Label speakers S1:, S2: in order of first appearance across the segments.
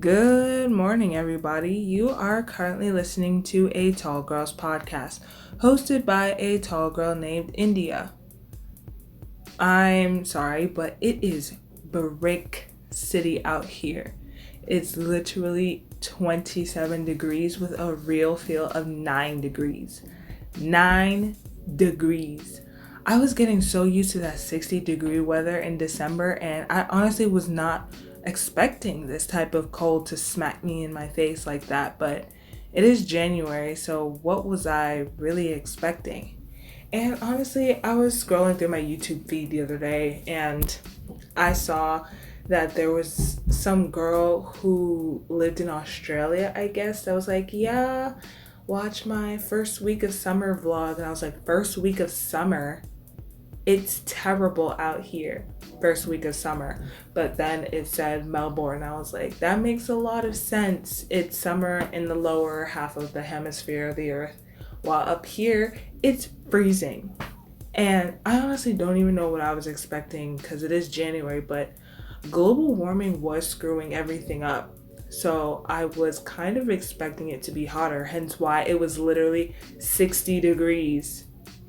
S1: Good morning, everybody. You are currently listening to a Tall Girls podcast hosted by a tall girl named India. I'm sorry, but it is brick city out here. It's literally 27 degrees with a real feel of 9 degrees. 9 degrees. I was getting so used to that 60-degree weather in December, and I honestly was not expecting this type of cold to smack me in my face like that, but it is January, so what was I really expecting? And honestly, I was scrolling through my YouTube feed the other day and I saw that there was some girl who lived in Australia, I guess, that was like, yeah, watch my first week of summer vlog. And I was like, first week of summer? It's terrible out here, first week of summer. But then it said Melbourne. I was like, that makes a lot of sense. It's summer in the lower half of the hemisphere of the earth, while up here it's freezing. And I honestly don't even know what I was expecting because it is January, but global warming was screwing everything up. So I was kind of expecting it to be hotter, hence why it was literally 60 degrees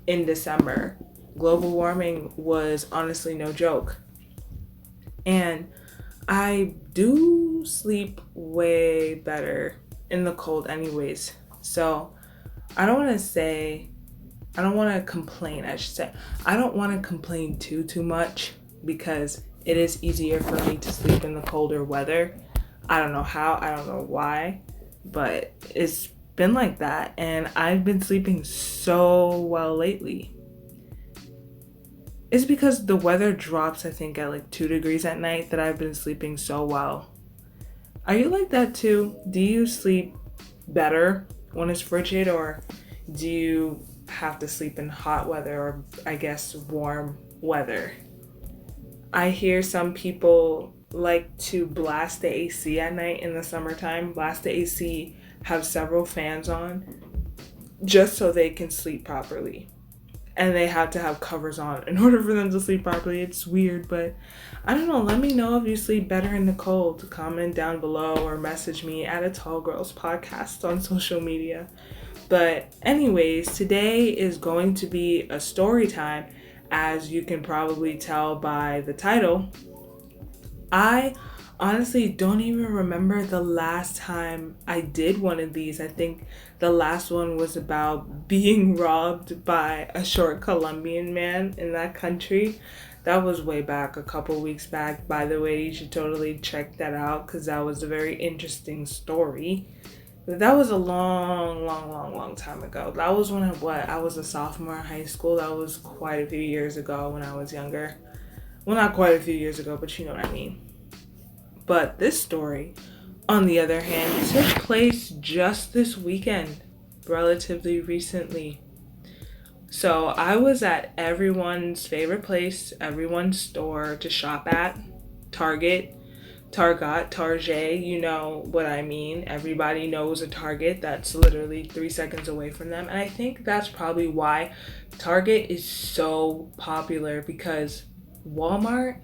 S1: in December. Global warming was honestly no joke. And I do sleep way better in the cold, anyways. So I don't want to say, I don't want to complain, I should say. I don't want to complain too much because it is easier for me to sleep in the colder weather. I don't know how, I don't know why, but it's been like that. And I've been sleeping so well lately. It's because the weather drops, I think, at like 2 degrees at night that I've been sleeping so well. Are you like that too? Do you sleep better when it's frigid, or do you have to sleep in hot weather, or I guess warm weather? I hear some people like to blast the AC at night in the summertime, blast the AC, have several fans on, just so they can sleep properly. And they have to have covers on in order for them to sleep properly. It's weird, but I don't know. Let me know if you sleep better in the cold. Comment down below or message me at a Tall Girls podcast on social media. But anyways, today is going to be a story time, as you can probably tell by the title. I honestly don't even remember the last time I did one of these. I think the last one was about being robbed by a short Colombian man in that country. That was way back, a couple weeks back. By the way, you should totally check that out because that was a very interesting story. That was a long time ago. That was when I was a sophomore in high school. That was quite a few years ago when I was younger. Well, not quite a few years ago, but you know what I mean. But this story, on the other hand, took place just this weekend, relatively recently. So I was at everyone's favorite place, everyone's store to shop at, Target. Target, you know what I mean. Everybody knows a Target that's literally 3 seconds away from them. And I think that's probably why Target is so popular, because Walmart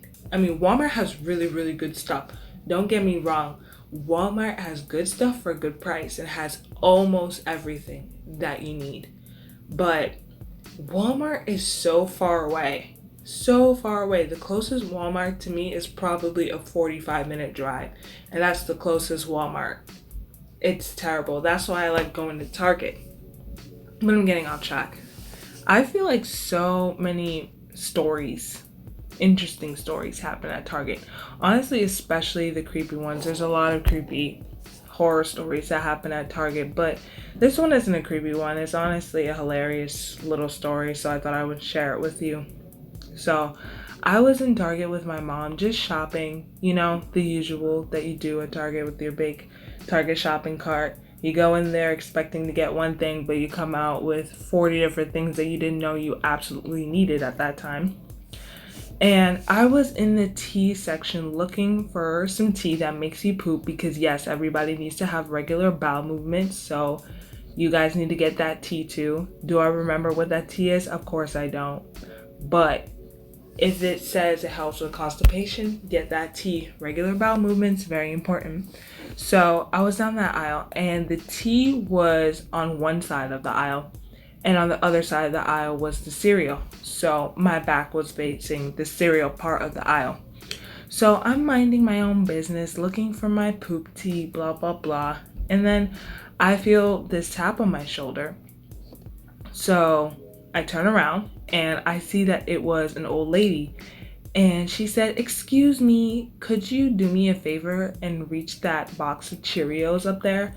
S1: has really good stuff. Don't get me wrong. Walmart has good stuff for a good price and has almost everything that you need. But Walmart is so far away. So far away. The closest Walmart to me is probably a 45-minute drive. And that's the closest Walmart. It's terrible. That's why I like going to Target. But I'm getting off track. I feel like so many interesting stories happen at Target. Honestly, especially the creepy ones. There's a lot of creepy horror stories that happen at Target, but this one isn't a creepy one. It's honestly a hilarious little story, so I thought I would share it with you. So I was in Target with my mom, just shopping, the usual that you do at Target with your big Target shopping cart. You go in there expecting to get one thing, but you come out with 40 different things that you didn't know you absolutely needed at that time. And I was in the tea section looking for some tea that makes you poop, because yes, everybody needs to have regular bowel movements, so you guys need to get that tea too. Do I remember what that tea is? Of course I don't. But if it says it helps with constipation, get that tea. Regular bowel movements, very important. So I was down that aisle, and the tea was on one side of the aisle, and on the other side of the aisle was the cereal. So my back was facing the cereal part of the aisle. So I'm minding my own business, looking for my poop tea, blah, blah, blah. And then I feel this tap on my shoulder. So I turn around and I see that it was an old lady. And she said, "Excuse me, could you do me a favor and reach that box of Cheerios up there?"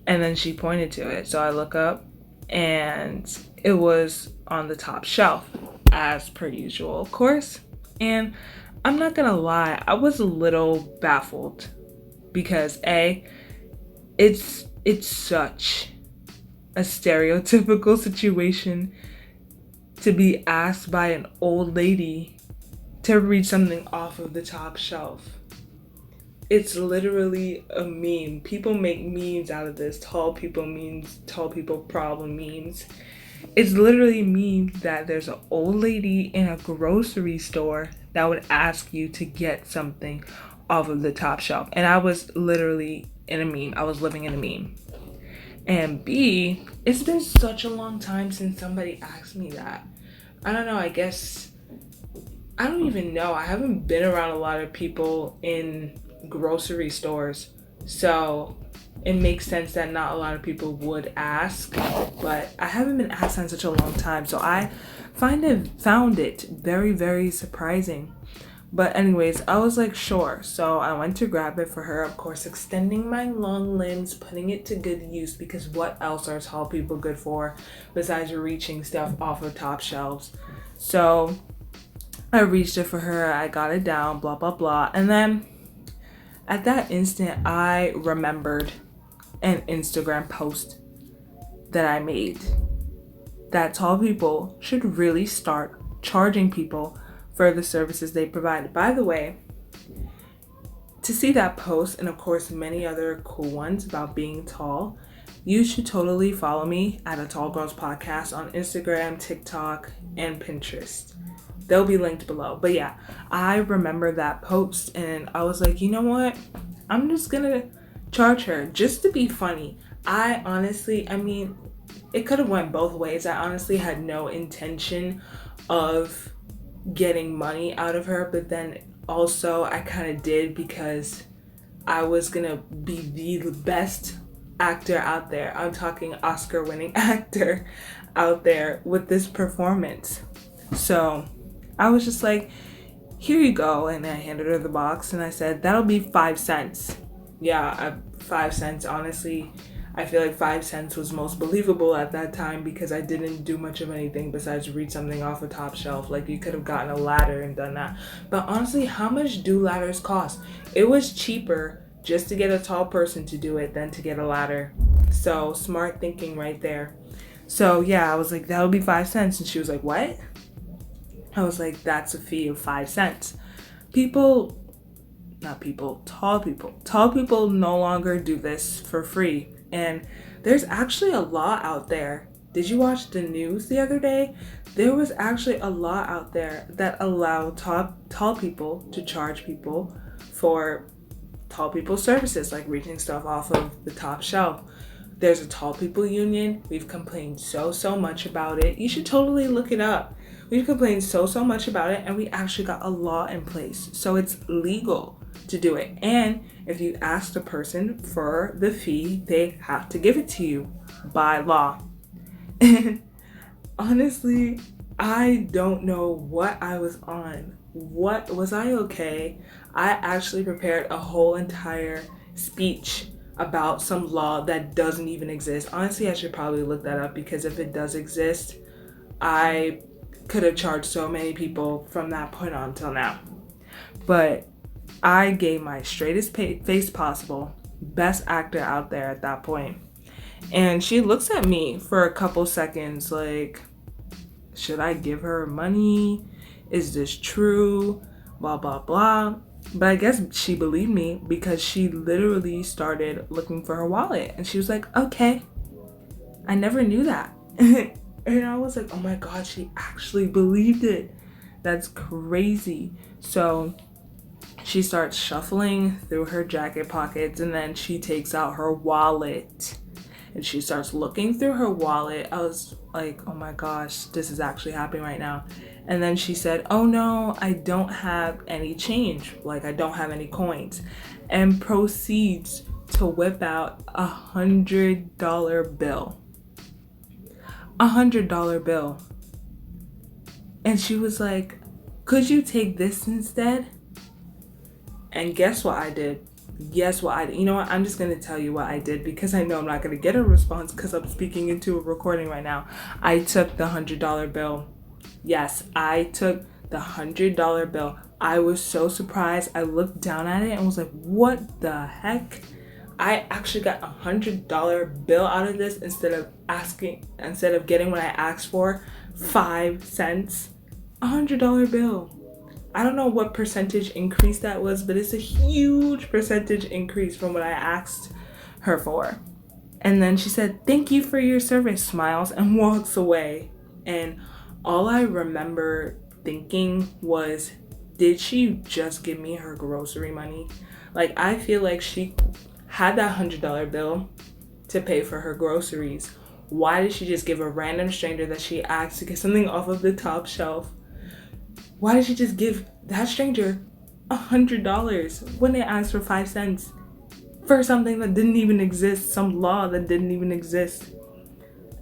S1: And then she pointed to it. So I look up and it was on the top shelf, as per usual, of course. And I'm not gonna lie, I was a little baffled because it's such a stereotypical situation to be asked by an old lady to read something off of the top shelf. It's literally a meme. People make memes out of this. Tall people memes, tall people problem memes. It's literally a meme that there's an old lady in a grocery store that would ask you to get something off of the top shelf. And I was literally in a meme. I was living in a meme. And B, it's been such a long time since somebody asked me that. I don't know, I guess, I don't even know. I haven't been around a lot of people in grocery stores. So it makes sense that not a lot of people would ask. But I haven't been asked in such a long time. So I found it very, very surprising. But anyways, I was like, sure. So I went to grab it for her, of course, extending my long limbs, putting it to good use, because what else are tall people good for besides reaching stuff off of top shelves? So I reached it for her, I got it down, blah, blah, blah. And then at that instant, I remembered an Instagram post that I made that tall people should really start charging people for the services they provide. By the way, to see that post, and of course many other cool ones about being tall, you should totally follow me at A Tall Girls Podcast on Instagram, TikTok, and Pinterest. They'll be linked below. But yeah, I remember that post and I was like, you know what? I'm just gonna charge her just to be funny. It could have went both ways. I honestly had no intention of getting money out of her, but then also I kind of did because I was gonna be the best actor out there. I'm talking Oscar winning actor out there with this performance. So I was just like, here you go. And I handed her the box and I said, that'll be 5 cents. Yeah, 5 cents. Honestly, I feel like 5 cents was most believable at that time because I didn't do much of anything besides read something off a top shelf. Like, you could have gotten a ladder and done that. But honestly, how much do ladders cost? It was cheaper just to get a tall person to do it than to get a ladder. So smart thinking right there. So yeah, I was like, that would be 5 cents. And she was like, what? I was like, that's a fee of 5 cents. Tall people no longer do this for free. And there's actually a law out there. Did you watch the news the other day? There was actually a law out there that allowed tall people to charge people for tall people services, like reaching stuff off of the top shelf. There's a tall people union. We've complained so much about it. You should totally look it up. We've complained so much about it, and we actually got a law in place. So it's legal to do it. And if you ask the person for the fee, they have to give it to you by law. And honestly, I don't know what I was on. What was I okay? I actually prepared a whole entire speech about some law that doesn't even exist. Honestly, I should probably look that up because if it does exist, I could have charged so many people from that point on till now. But I gave my straightest face possible, best actor out there at that point. And she looks at me for a couple seconds like, should I give her money? Is this true? Blah, blah, blah. But I guess she believed me because she literally started looking for her wallet. And she was like, okay. I never knew that. And I was like, oh my God, she actually believed it. That's crazy. So She starts shuffling through her jacket pockets, and then she takes out her wallet. And she starts looking through her wallet. I was like, oh my gosh, this is actually happening right now. And then she said, oh no, I don't have any change. Like, I don't have any coins. And proceeds to whip out $100 bill. $100 bill. And she was like, could you take this instead? And guess what I did? Guess what I did? You know what? I'm just going to tell you what I did because I know I'm not going to get a response because I'm speaking into a recording right now. I took the $100 bill. Yes, I took the $100 bill. I was so surprised. I looked down at it and was like, what the heck? I actually got $100 bill out of this instead of getting what I asked for, 5 cents. $100 bill. I don't know what percentage increase that was, but it's a huge percentage increase from what I asked her for. And then she said, thank you for your service, smiles, and walks away. And all I remember thinking was, did she just give me her grocery money? Like, I feel like she had that $100 bill to pay for her groceries. Why did she just give a random stranger that she asked to get something off of the top shelf? Why did she just give that stranger $100 when they asked for 5 cents for something that didn't even exist, some law that didn't even exist?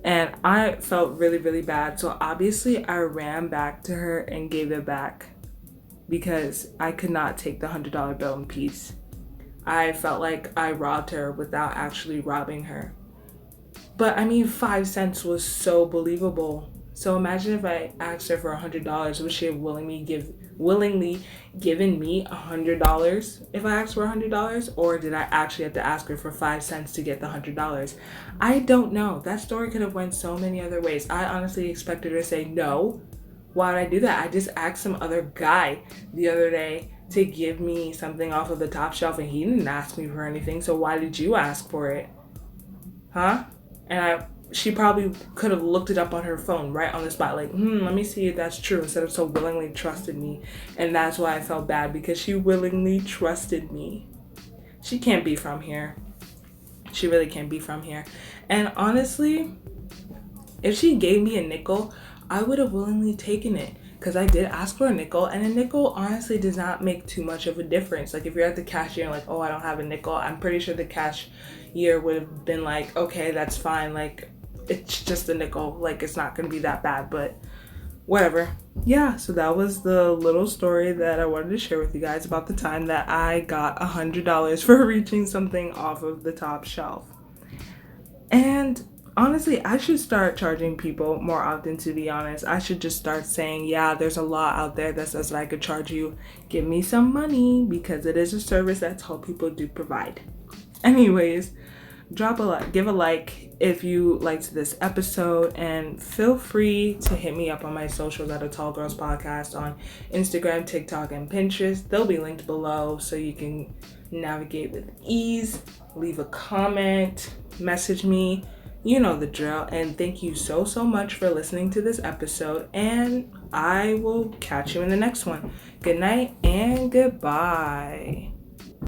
S1: And I felt really, really bad. So obviously I ran back to her and gave it back because I could not take the $100 bill in peace. I felt like I robbed her without actually robbing her. But I mean, 5 cents was so believable. So imagine if I asked her for $100, would she have willingly given me $100 if I asked for $100? Or did I actually have to ask her for 5 cents to get the $100? I don't know. That story could have went so many other ways. I honestly expected her to say no. Why would I do that? I just asked some other guy the other day to give me something off of the top shelf and he didn't ask me for anything. So why did you ask for it? Huh? And she probably could have looked it up on her phone right on the spot, like, let me see if that's true, instead of so willingly trusted me. And that's why I felt bad, because she willingly trusted me. She can't be from here. She really can't be from here. And honestly, if she gave me a nickel, I would have willingly taken it, because I did ask for a nickel, and a nickel honestly does not make too much of a difference. Like, if you're at the cashier and like, oh, I don't have a nickel, I'm pretty sure the cashier would have been like, okay, that's fine, like, it's just a nickel, like, it's not gonna be that bad, but whatever. Yeah, so that was the little story that I wanted to share with you guys about the time that I got $100 for reaching something off of the top shelf. And honestly, I should start charging people more often, to be honest. I should just start saying, yeah, there's a law out there that says that I could charge you. Give me some money, because it is a service that's how people do provide. Anyways, drop a like, give a like if you liked this episode, and feel free to hit me up on my socials at A Tall Girls Podcast on Instagram, TikTok, and Pinterest. They'll be linked below so you can navigate with ease. Leave a comment, message me. You know the drill. And thank you so much for listening to this episode, and I will catch you in the next one. Good night and goodbye.